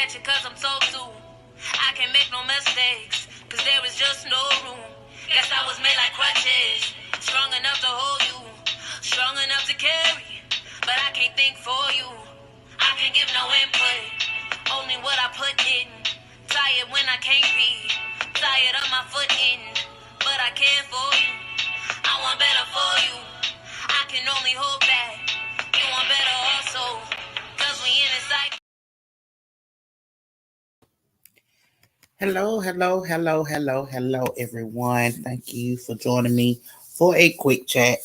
at you cause I'm so soon. I can't make no mistakes, cause there is just no room. Guess I was made like crutches, strong enough to hold you, strong enough to carry, but I can't think for you. I can give no input, only what I put in. Tired when I can't be, tired of my footing, but I care for you. I want better for you, I can only hope that you want better also, cause we in a cycle. Hello, everyone. Thank you for joining me for a quick chat.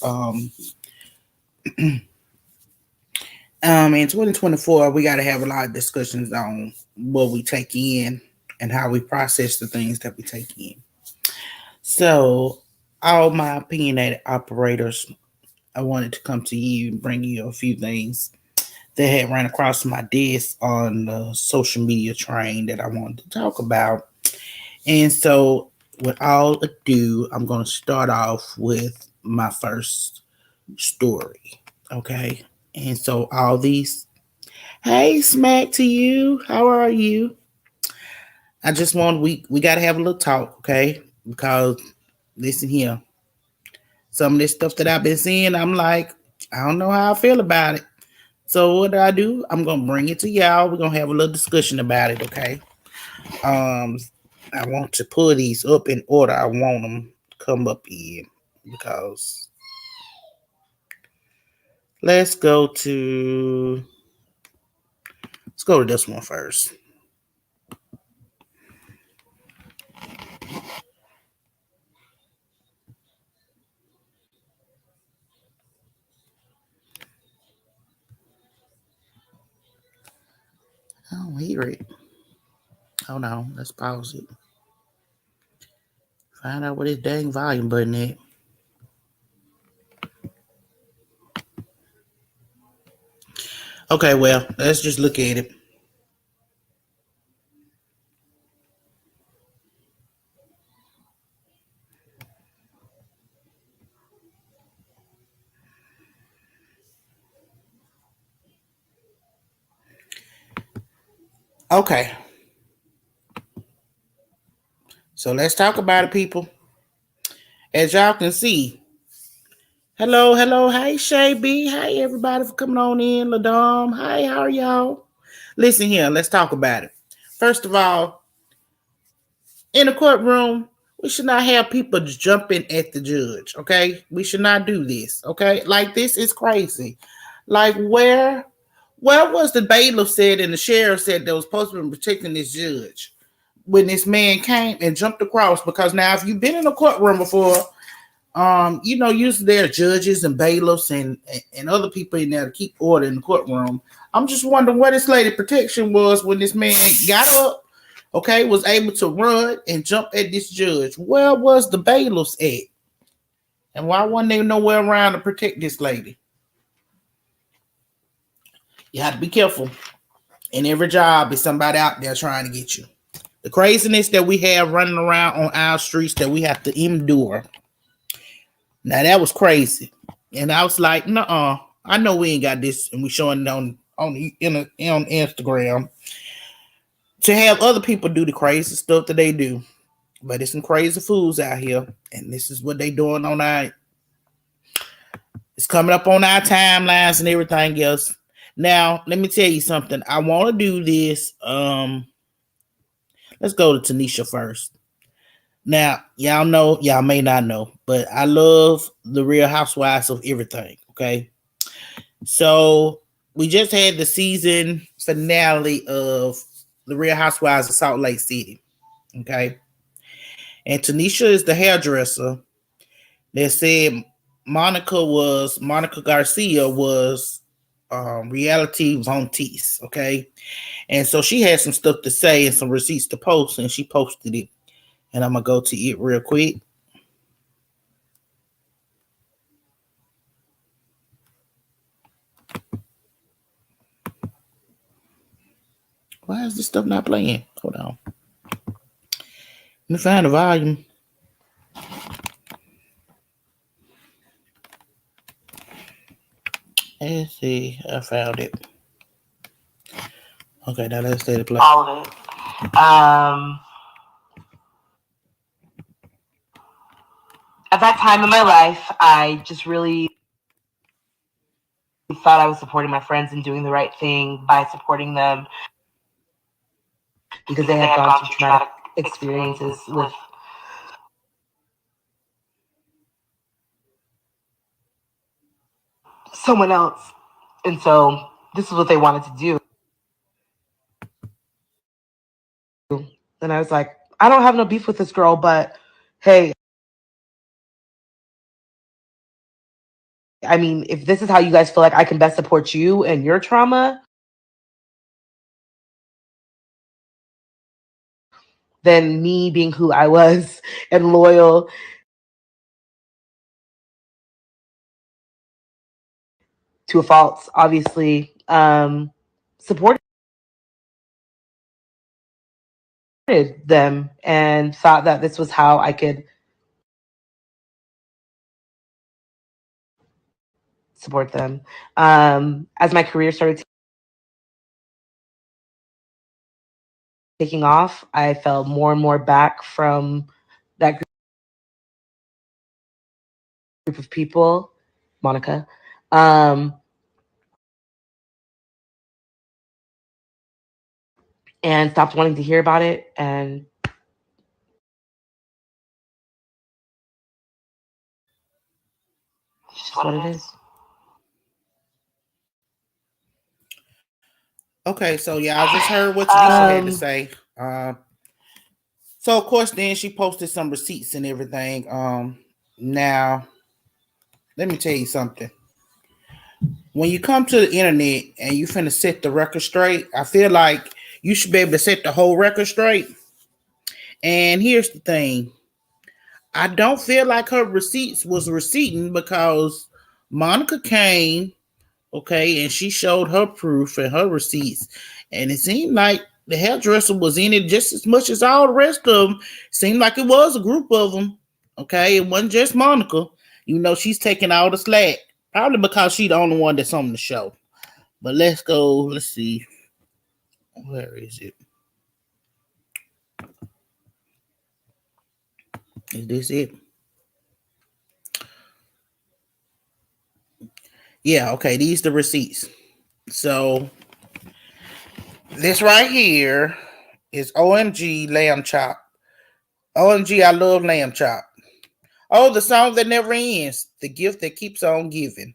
In 2024, we got to have a lot of discussions on what we take in and how we process the things that we take in. So, all my opinionated operators, I wanted to come to you and bring you a few things that had ran across my desk on the social media train that I wanted to talk about. And so, with all ado, I'm going to start off with my first story. Okay. And so, all these, hey, Smack to you. How are you? I just want, we got to have a little talk. Okay. Because, listen here, some of this stuff that I've been seeing, I'm like, I don't know how I feel about it. So, what do? I'm going to bring it to y'all. We're going to have a little discussion about it. Okay. Um, I want to pull these up in order. I want them to come up in because let's go to this one first. I don't hear it. Hold on, let's pause it. Find out what this dang volume button is. Okay, well, let's just look at it. Okay. So let's talk about it, people. As y'all can see, hello. Hey, Shay B. Hi, everybody for coming on in. Ladom. Hi, how are y'all? Listen here, let's talk about it. First of all, in a courtroom, we should not have people jumping at the judge, okay? We should not do this, okay? Like, this is crazy. Like, where was the bailiff said and the sheriff said that was supposed to be protecting this judge when this man came and jumped across? Because now, if you've been in a courtroom before, usually there are judges and bailiffs and other people in there to keep order in the courtroom. I'm just wondering what this lady protection was when this man got up, okay, was able to run and jump at this judge. Where was the bailiffs at? And why wasn't there nowhere around to protect this lady? You have to be careful. In every job is somebody out there trying to get you. The craziness that we have running around on our streets that we have to endure. Now that was crazy. And I was like, nuh-uh. I know we ain't got this, and we showing it on Instagram. To have other people do the crazy stuff that they do. But there's some crazy fools out here, and this is what they doing on our. It's coming up on our timelines and everything else. Now, let me tell you something. I want to do this. Let's go to Tanisha first. Now, y'all know, y'all may not know, but I love the Real Housewives of everything. Okay, so we just had the season finale of the Real Housewives of Salt Lake City. Okay, and Tanisha is the hairdresser. They said Monica Garcia was reality Vontice, okay? And so she had some stuff to say and some receipts to post, and she posted it. And I'm going to go to it real quick. Why is this stuff not playing? Hold on. Let me find the volume. Let's see. I found it. Okay, now let's say the play. All of it. At that time in my life, I just really thought I was supporting my friends and doing the right thing by supporting them because they had gone through traumatic experiences with someone else. And so this is what they wanted to do. And I was like, I don't have no beef with this girl, but hey, I mean, if this is how you guys feel like I can best support you and your trauma, then me being who I was and loyal to a fault, obviously, supported them and thought that this was how I could support them. As my career started taking off, I fell more and more back from that group of people, Monica, and stopped wanting to hear about it. And it's just what it is. Okay, so yeah, I just heard what Tanisha had to say. So of course, then she posted some receipts and everything. Now let me tell you something. When you come to the internet and you finna set the record straight, I feel like you should be able to set the whole record straight. And here's the thing. I don't feel like her receipts was receipting because Monica came, okay, and she showed her proof and her receipts. And it seemed like the hairdresser was in it just as much as all the rest of them. Seemed like it was a group of them, okay? It wasn't just Monica. You know, she's taking all the slack. Probably because she's the only one that's on the show. But let's go. Let's see. Where is it? Is this it? Yeah, okay. These the receipts. So this right here is OMG Lamb Chop. OMG, I love Lamb Chop. Oh, the song that never ends. The gift that keeps on giving.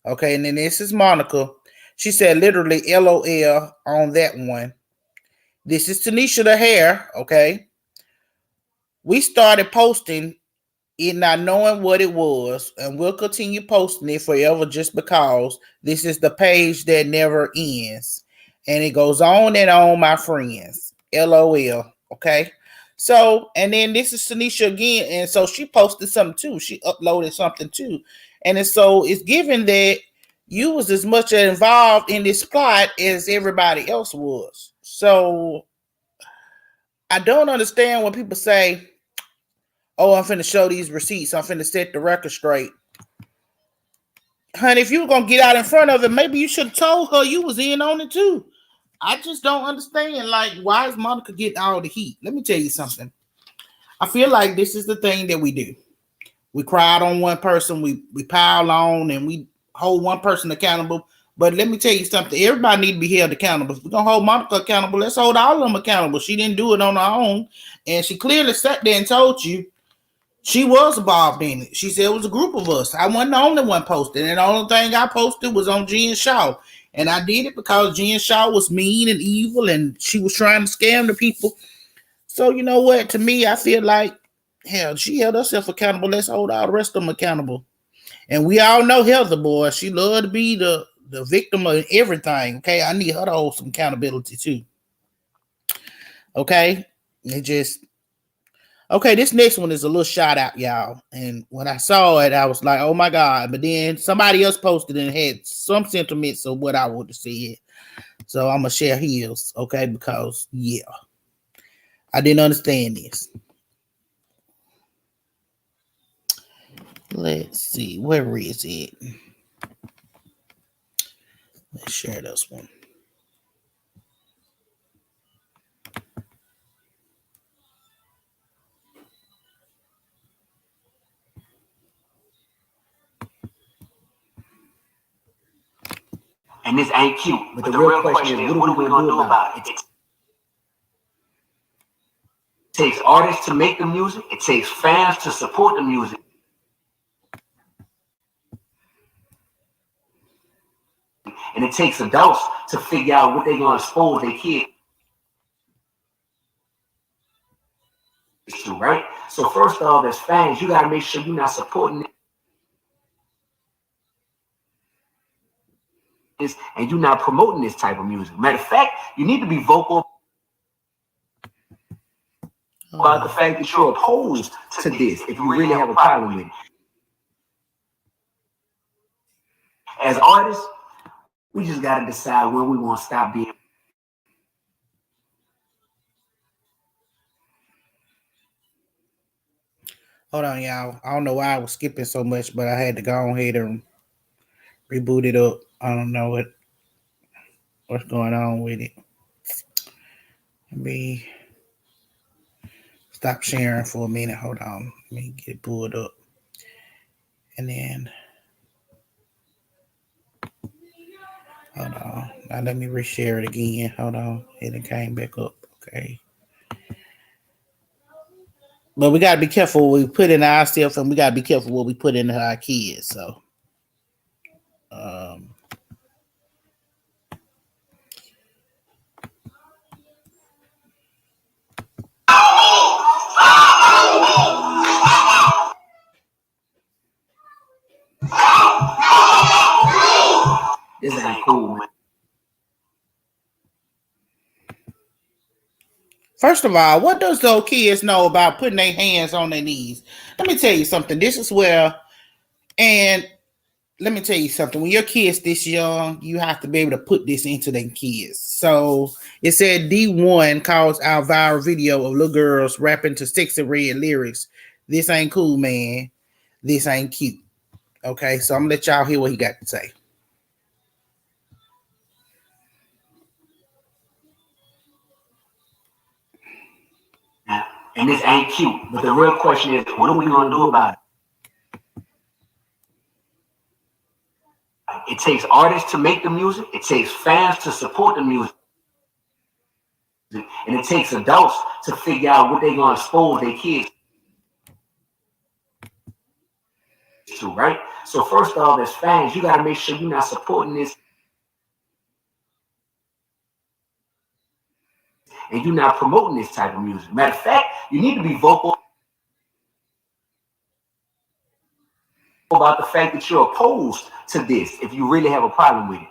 Okay, and then this is Monica. She said literally LOL on that one. This is Tanisha the hair. Okay. We started posting it not knowing what it was, and we'll continue posting it forever just because this is the page that never ends. And it goes on and on, my friends. LOL. Okay. So, and then this is Tanisha again. And so she posted something too. She uploaded something too. And it's given that you was as much involved in this plot as everybody else was. So I don't understand when people say, oh, I'm finna show these receipts. I'm finna set the record straight. Honey, if you were gonna get out in front of it, maybe you should have told her you was in on it too. I just don't understand. Like, why is Monica getting all the heat? Let me tell you something. I feel like this is the thing that we do. We crowd on one person, we pile on, and we hold one person accountable. But let me tell you something. Everybody need to be held accountable. If we're gonna hold Monica accountable, let's hold all of them accountable. She didn't do it on her own, and she clearly sat there and told you she was involved in it. She said it was a group of us. I wasn't the only one posting. And the only thing I posted was on Jen Shaw. And I did it because Jen Shaw was mean and evil and she was trying to scam the people. So, you know what? To me, I feel like, hell, she held herself accountable. Let's hold all the rest of them accountable. And we all know Heather, boy. She loved to be the victim of everything. Okay. I need her to hold some accountability too. Okay. It just, okay, this next one is a little shout out, y'all. And when I saw it, I was like, oh my God. But then somebody else posted and had some sentiments of what I would have said. So I'm going to share his, okay? Because, yeah, I didn't understand this. Let's see. Where is it? Let's share this one. And this ain't cute. But the real question is, what are we gonna do about it? It takes artists to make the music. It takes fans to support the music. And it takes adults to figure out what they're gonna expose their kids to, right? So first off, as fans, you gotta make sure you're not supporting this and you're not promoting this type of music. Matter of fact, you need to be vocal about the fact that you're opposed to this if you really have a problem with it. As artists, we just got to decide when we want to stop being. Hold on, y'all. I don't know why I was skipping so much, but I had to go ahead and reboot it up. I don't know what's going on with it. Let me stop sharing for a minute. Hold on. Let me get it pulled up. And then hold on. Now let me reshare it again. Hold on. It came back up. Okay. But we gotta be careful what we put in ourselves, and we gotta be careful what we put into our kids. So this ain't cool, man. first of all, what does those kids know about putting their hands on their knees? Let me tell you something. This is where, and let me tell you something. When your kids this young, you have to be able to put this into their kids. So it said D1 calls our viral video of little girls rapping to Sexy Red lyrics. This ain't cool, man. This ain't cute. Okay, so I'm gonna let y'all hear what he got to say. And this ain't cute. But the real question is, what are we gonna do about it? It takes artists to make the music. It takes fans to support the music. And it takes adults to figure out what they're gonna expose their kids to, right? So first off, as fans, you gotta make sure you're not supporting this and you're not promoting this type of music. Matter of fact, you need to be vocal about the fact that you're opposed to this if you really have a problem with it.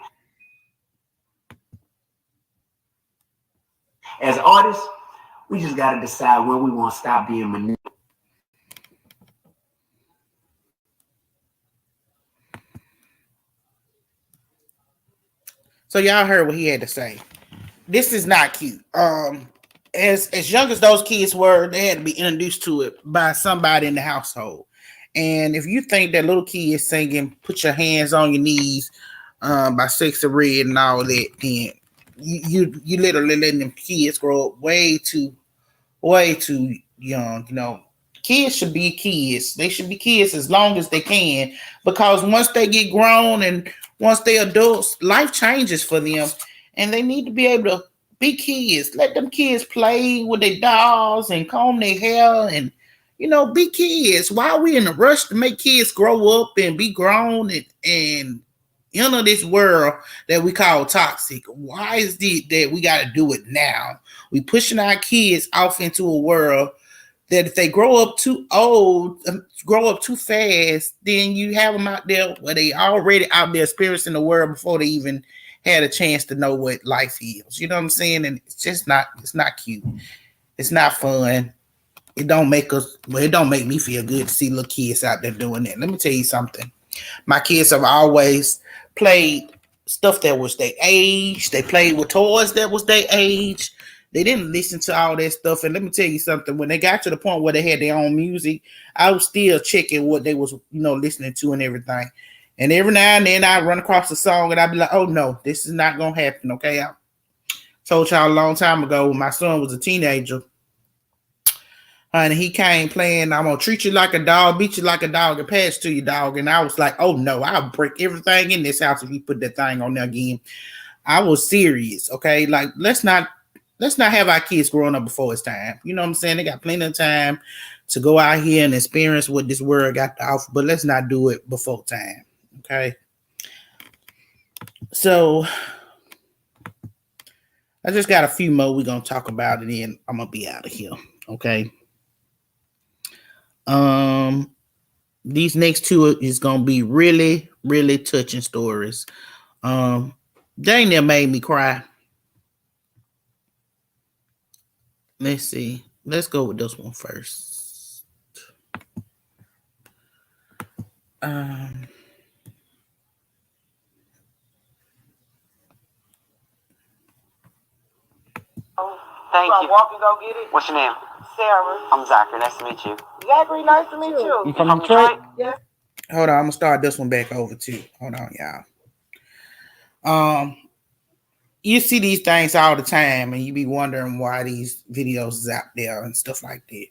As artists, we just got to decide when we want to stop being manipulated. So y'all heard what he had to say. This is not cute. As young as those kids were, they had to be introduced to it by somebody in the household. And if you think that little kids singing "Put Your Hands on Your Knees" by Sexy Red and all that, then you literally letting them kids grow up way too young. You know, kids should be kids. They should be kids as long as they can, because once they get grown and once they're adults, life changes for them, and they need to be able to be kids. Let them kids play with their dolls and comb their hair and, you know, be kids. Why are we in a rush to make kids grow up and be grown and enter this world that we call toxic? Why is it that we got to do it now? We pushing our kids off into a world that if they grow up too old, grow up too fast, then you have them out there where they already out there experiencing the world before they even had a chance to know what life is. You know what I'm saying? And it's not cute. It's not fun. It don't make me feel good to see little kids out there doing that. Let me tell you something. My kids have always played stuff that was their age. They played with toys that was their age. They didn't listen to all that stuff. And let me tell you something. When they got to the point where they had their own music, I was still checking what they was, listening to and everything. And every now and then I run across a song and I'd be like, oh no, this is not going to happen. Okay. I told y'all a long time ago when my son was a teenager. honey, he came playing, I'm gonna treat you like a dog, beat you like a dog, and pass to you, dog. And I was like, oh no, I'll break everything in this house if you put that thing on there again. I was serious, okay? Like, let's not have our kids growing up before it's time. You know what I'm saying? They got plenty of time to go out here and experience what this world got to offer, but let's not do it before time, okay? So I just got a few more we're gonna talk about, and then I'm gonna be out of here, okay? These next two is gonna be really, really touching stories. Daniel made me cry. Let's see. Let's go with this one first. Thank you. Walk and go get it. What's your name? Sarah. I'm Zachary. Nice to meet you. Zachary, nice to meet you. You from Detroit? Yeah. Hold on, I'm gonna start this one back over too. Hold on, y'all. You see these things all the time, and you be wondering why these videos is out there and stuff like that.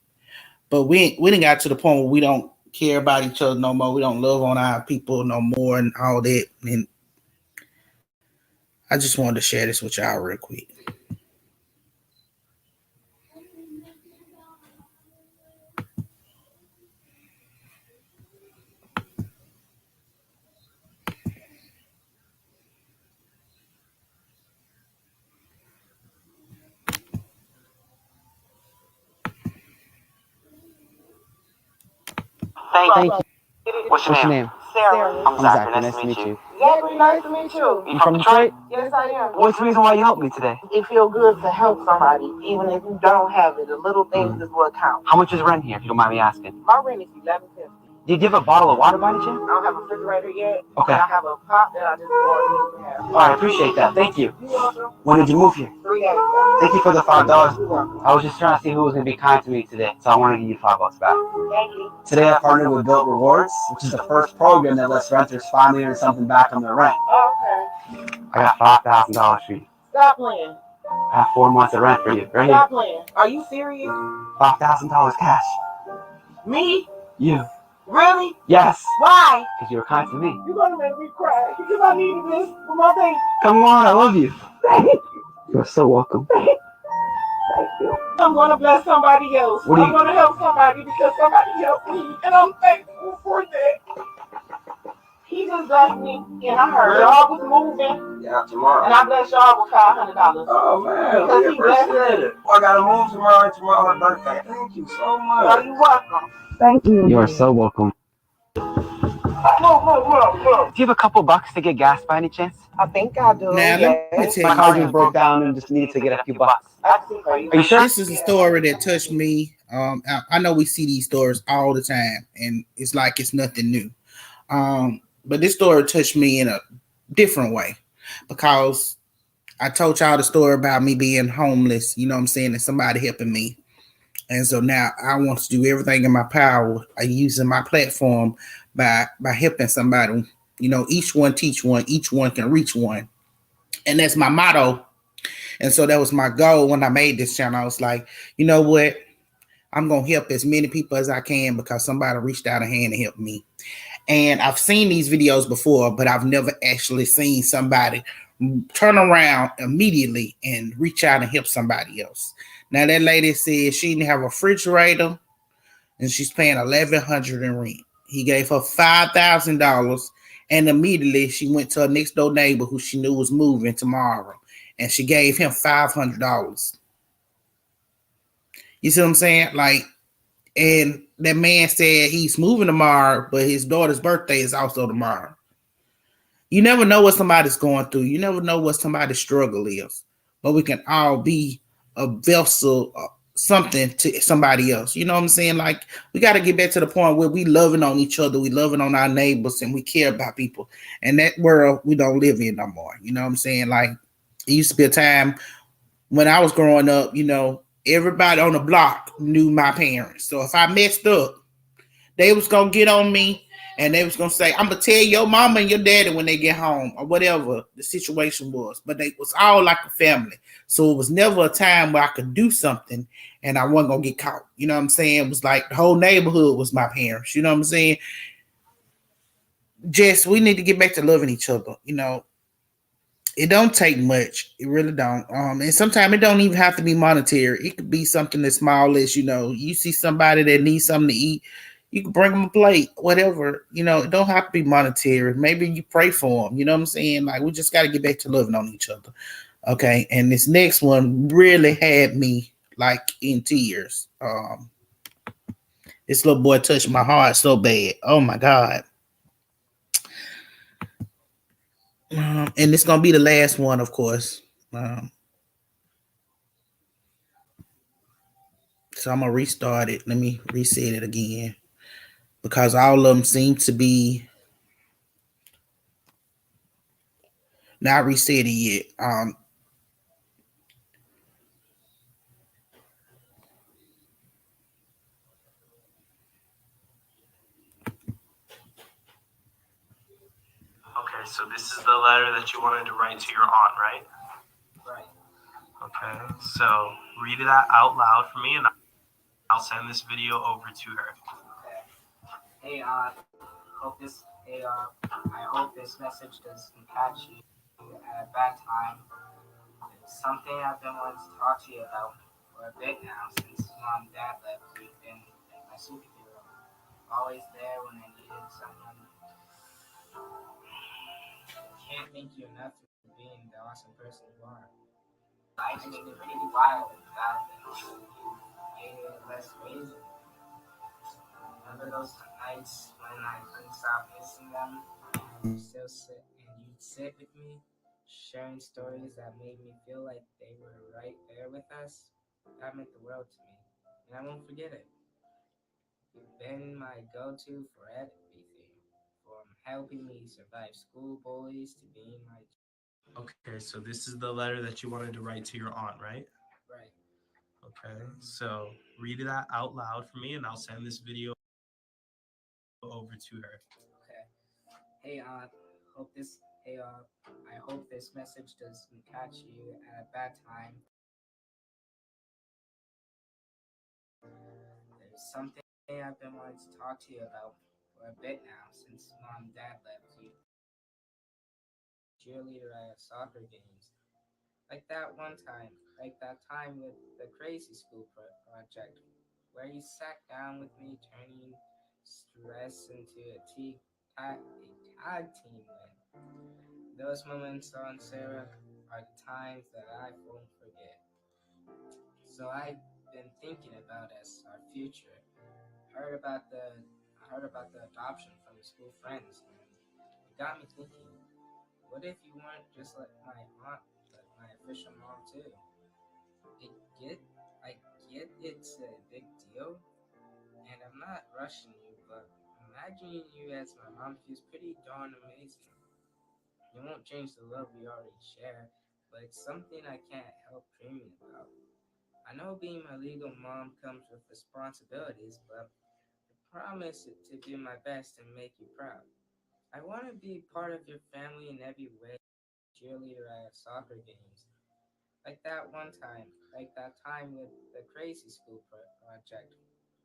But we didn't got to the point where we don't care about each other no more. We don't love on our people no more and all that. And I just wanted to share this with y'all real quick. Thank you. What's your name? Sarah. I'm Zachary. Nice to meet you. Zachary, nice to meet you. You from Detroit? Yes, I am. What's the reason why you helped me today? It feels good to help somebody, even if you don't have it. The little things is what count. How much is rent here, if you don't mind me asking? My rent is $11.50. Did you have a bottle of water by any chance? I don't have a refrigerator yet. Okay. I have a pot that I just bought. All right, I appreciate that. Thank you. When did you move here? 3 days ago. Thank you for the $5. I was just trying to see who was going to be kind to me today, so I wanted to give you $5 back. Thank you. Today I partnered with Built Rewards, which is the first program that lets renters finally earn something back on their rent. Okay. I got $5,000 for you. Stop playing. I have 4 months of rent for you. Right here. Stop playing. Are you serious? $5,000 cash. Me? You. Really? Yes. Why? Because you were kind to me. You're going to make me cry because I needed this for my baby. Come on, I love you. Thank you. You're so welcome. Thank you. I'm going to bless somebody else. I'm going to help somebody because somebody helped me, and I'm thankful for that. He just blessed me, and I heard y'all was moving. Yeah, tomorrow. And I blessed y'all with $500. Oh, man. Because he blessed me. I got to move tomorrow. Tomorrow's her birthday. Thank you so much. Oh, you're welcome. Thank you. You are so welcome. Look. Do you have a couple bucks to get gas by any chance? I think I do. Now, My car just broke down and just needed to get a few bucks. Are you sure? This is a story that touched me. I know we see these stories all the time, and it's like it's nothing new. But this story touched me in a different way because I told y'all the story about me being homeless, you know what I'm saying, and somebody helping me. And so now I want to do everything in my power. I using my platform by helping somebody. You know, each one teach one, each one can reach one. And that's my motto. And so that was my goal when I made this channel. I was like, you know what? I'm going to help as many people as I can because somebody reached out a hand and helped me. And I've seen these videos before, but I've never actually seen somebody turn around immediately and reach out and help somebody else. Now, that lady said she didn't have a refrigerator and she's paying $1,100 in rent. He gave her $5,000 and immediately she went to her next door neighbor who she knew was moving tomorrow and she gave him $500. You see what I'm saying? Like, and that man said he's moving tomorrow, but his daughter's birthday is also tomorrow. You never know what somebody's going through. You never know what somebody's struggle is, but we can all be a vessel, something to somebody else. You know what I'm saying? Like, we got to get back to the point where we loving on each other, we loving on our neighbors, and we care about people. And that world we don't live in no more. You know what I'm saying? Like, it used to be a time when I was growing up, you know, everybody on the block knew my parents. So if I messed up, they was gonna get on me And they was gonna say, I'm gonna tell your mama and your daddy when they get home, or whatever the situation was. But they was all like a family. So it was never a time where I could do something and I wasn't gonna get caught. You know what I'm saying? It was like the whole neighborhood was my parents. You know what I'm saying? Jess, we need to get back to loving each other. You know, it don't take much. It really don't. And sometimes it don't even have to be monetary. It could be something as small as, you know, you see somebody that needs something to eat, you can bring them a plate, whatever. You know, it don't have to be monetary. Maybe you pray for them. You know what I'm saying? Like, we just got to get back to loving on each other. Okay. And this next one really had me like in tears. This little boy touched my heart so bad. Oh my God. And it's gonna be the last one, of course. So I'm gonna restart it. Let me reset it again because all of them seem to be not reset it yet. Okay, so this is the letter that you wanted to write to your aunt, right? Right. Okay, so read it out loud for me, and I'll send this video over to her. Okay. Hey, I hope this message doesn't catch you at a bad time. It's something I've been wanting to talk to you about for a bit now since Mom and Dad left. You've been my superhero, always there when I needed someone. Can't thank you enough for being the awesome person you are. Life's been pretty wild without them. Made it less crazy. Remember those nights when I couldn't stop missing them, and you'd sit with me, sharing stories that made me feel like they were right there with us. That meant the world to me, and I won't forget it. You've been my go-to for everything, from helping me survive school bullies to being my. Okay, so this is the letter that you wanted to write to your aunt, right? Right. Okay, so read it out loud for me, and I'll send this video over to her. Okay. Hey, I hope this message doesn't catch you at a bad time. There's something I've been wanting to talk to you about for a bit now since Mom and Dad left. You cheerleader at soccer games. Like that time with the crazy school project, where you sat down with me, turning stress into a tag team win. Those moments on Sarah are the times that I won't forget. So I've been thinking about as our future. Heard about the adoption from the school friends, and it got me thinking. What if you weren't just like my aunt, but my official mom too? I get it's a big deal, and I'm not rushing you, but imagining you as my mom feels pretty darn amazing. It won't change the love we already share, but it's something I can't help dreaming about. I know being my legal mom comes with responsibilities, but I promise to do my best and make you proud. I want to be part of your family in every way. Cheerleader at soccer games. Like that time with the crazy school project,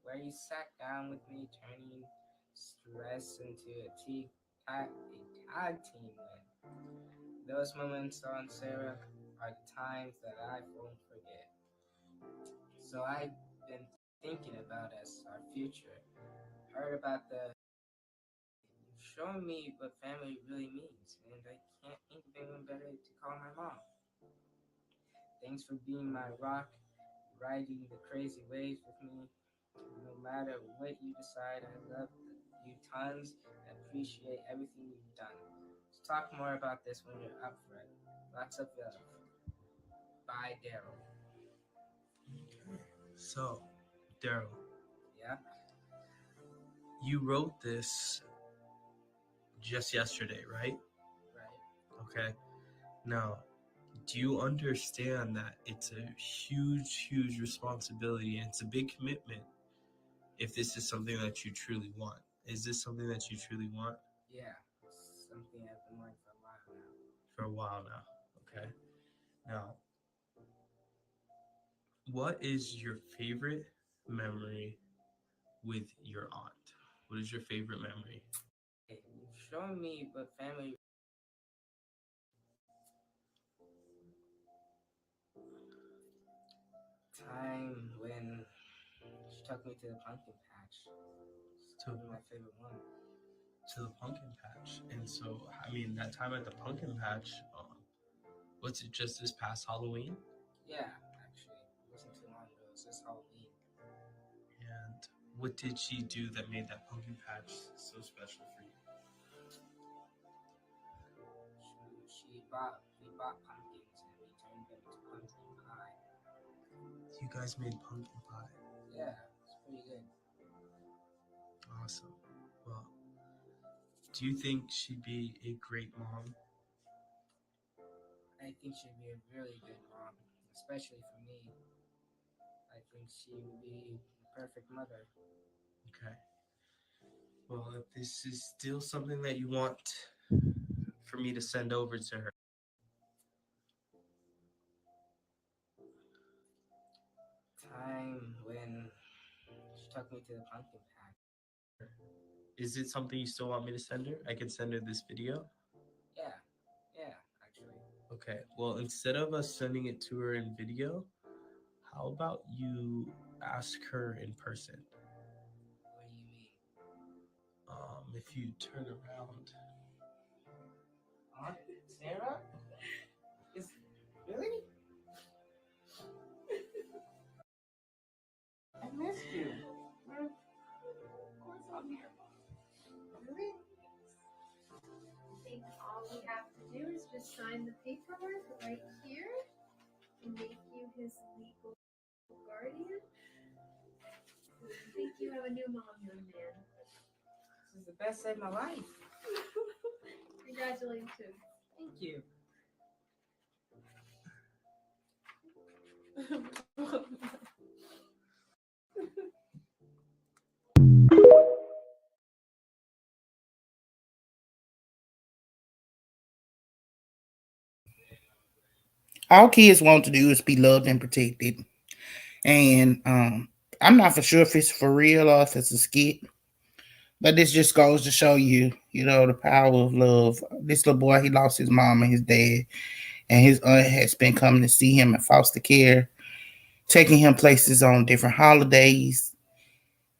where you sat down with me, turning stress into a tag team win. Those moments on Sarah are the times that I won't forget. So I've been thinking about as our future. Heard about the showing me what family really means, and I can't think of anyone better to call my mom. Thanks for being my rock, riding the crazy waves with me. No matter what you decide, I love you tons and appreciate everything you've done. Let's talk more about this when you're up for it. Lots of love. Bye, Daryl. So, Daryl, Yeah? you wrote this just yesterday, right? Right. Okay. Now, do you understand that it's a huge responsibility and it's a big commitment if this is something that you truly want? Is this something that you truly want? Yeah, something I've been wanting for a while now. For a while now. Okay. Now, what is your favorite memory with your aunt? What is your favorite memory? Hey, you've shown me what family. Time when she took me to the pumpkin patch. It's To, probably my favorite one. to the pumpkin patch. And so, I mean, that time at the pumpkin patch, what's it, just this past Halloween? Yeah, actually, it wasn't too long ago. It was this Halloween. And what did she do that made that pumpkin patch so special for you? We bought pumpkins and we turned them into pumpkin pie. You guys made pumpkin pie. Yeah, it's pretty good. Awesome. Well, do you think she'd be a great mom? I think she'd be a really good mom, especially for me. I think she would be the perfect mother. Okay. Well, if this is still something that you want for me to send over to her, Time when she took me to the pumpkin patch. is it something you still want me to send her? I can send her this video. Yeah, actually. Okay. Well, instead of us sending it to her in video, how about you ask her in person? What do you mean? If you turn around. Aunt Sarah? Really? I missed you. What's on here? Really? I think all we have to do is just sign the paperwork right here and make you his legal guardian. I think you have a new mom, young man. This is the best day of my life. Congratulations. Thank you. All kids want to do is be loved and protected. And I'm not for sure if it's for real or if it's a skit. But this just goes to show you, the power of love. This little boy, he lost his mom and his dad. And his aunt has been coming to see him in foster care, taking him places on different holidays.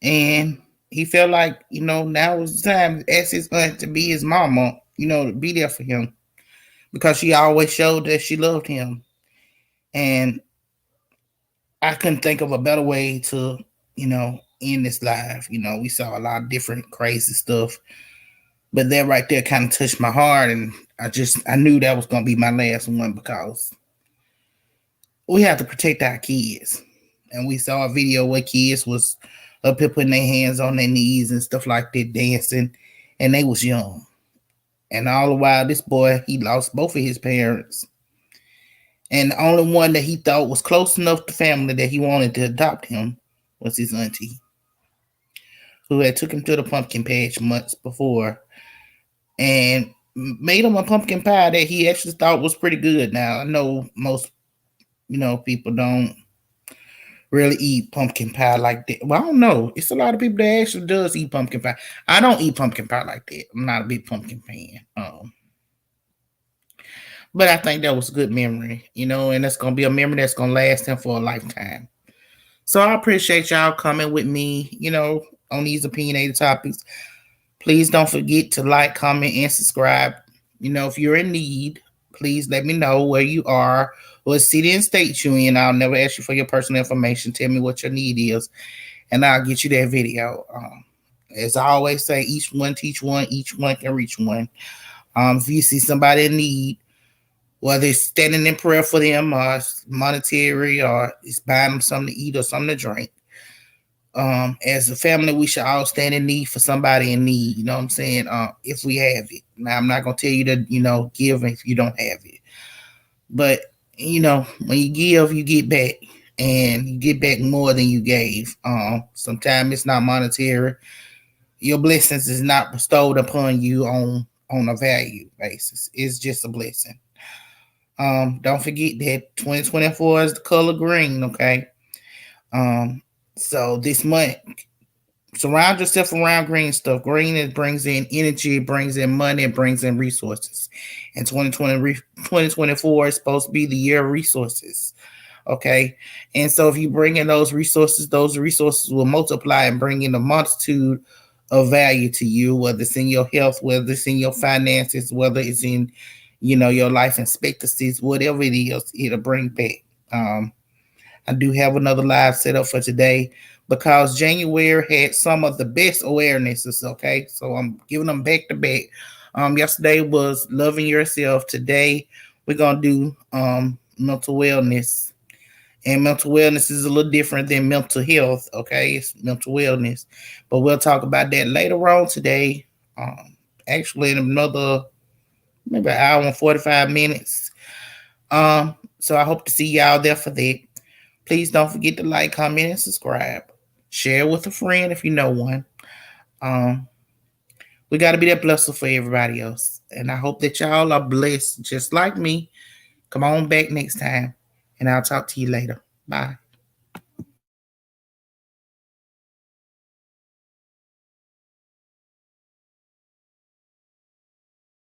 And he felt like, now is the time to ask his aunt to be his mama, to be there for him. Because she always showed that she loved him. And I couldn't think of a better way to, end this live. We saw a lot of different crazy stuff. But that right there kind of touched my heart. And I knew that was going to be my last one because we have to protect our kids. And we saw a video where kids was up here putting their hands on their knees and stuff like that, dancing. And they was young. And all the while, this boy, he lost both of his parents. And the only one that he thought was close enough to family that he wanted to adopt him was his auntie, who had took him to the pumpkin patch months before and made him a pumpkin pie that he actually thought was pretty good. Now, I know most, people don't really eat pumpkin pie like that. Well, I don't know. It's a lot of people that actually does eat pumpkin pie. I don't eat pumpkin pie like that. I'm not a big pumpkin fan. But I think that was a good memory, and that's going to be a memory that's going to last him for a lifetime. So I appreciate y'all coming with me, on these opinionated topics. Please don't forget to like, comment, and subscribe. If you're in need, please let me know where you are, what city and state you're in. I'll never ask you for your personal information. Tell me what your need is, and I'll get you that video. As I always say, each one teach one, each one can reach one. If you see somebody in need, whether it's standing in prayer for them or monetary or it's buying them something to eat or something to drink. As a family, we should all stand in need for somebody in need. You know what I'm saying? If we have it. Now, I'm not going to tell you to, give if you don't have it. But, when you give, you get back. And you get back more than you gave. Sometimes it's not monetary. Your blessings is not bestowed upon you on a value basis. It's just a blessing. Don't forget that 2024 is the color green, okay? So this month, surround yourself around green stuff. Green, it brings in energy, it brings in money, it brings in resources. And 2024 is supposed to be the year of resources. Okay. And so if you bring in those resources will multiply and bring in a multitude of value to you, whether it's in your health, whether it's in your finances, whether it's in, your life expectancies, whatever it is, it'll bring back. I do have another live set up for today because January had some of the best awarenesses. Okay. So I'm giving them back to back. Yesterday was loving yourself. Today we're going to do mental wellness. And mental wellness is a little different than mental health, okay? It's mental wellness. But we'll talk about that later on today. Actually, in another maybe an hour and 45 minutes. So I hope to see y'all there for that. Please don't forget to like, comment, and subscribe. Share with a friend if you know one. We got to be that blessing for everybody else. And I hope that y'all are blessed just like me. Come on back next time. And I'll talk to you later. Bye.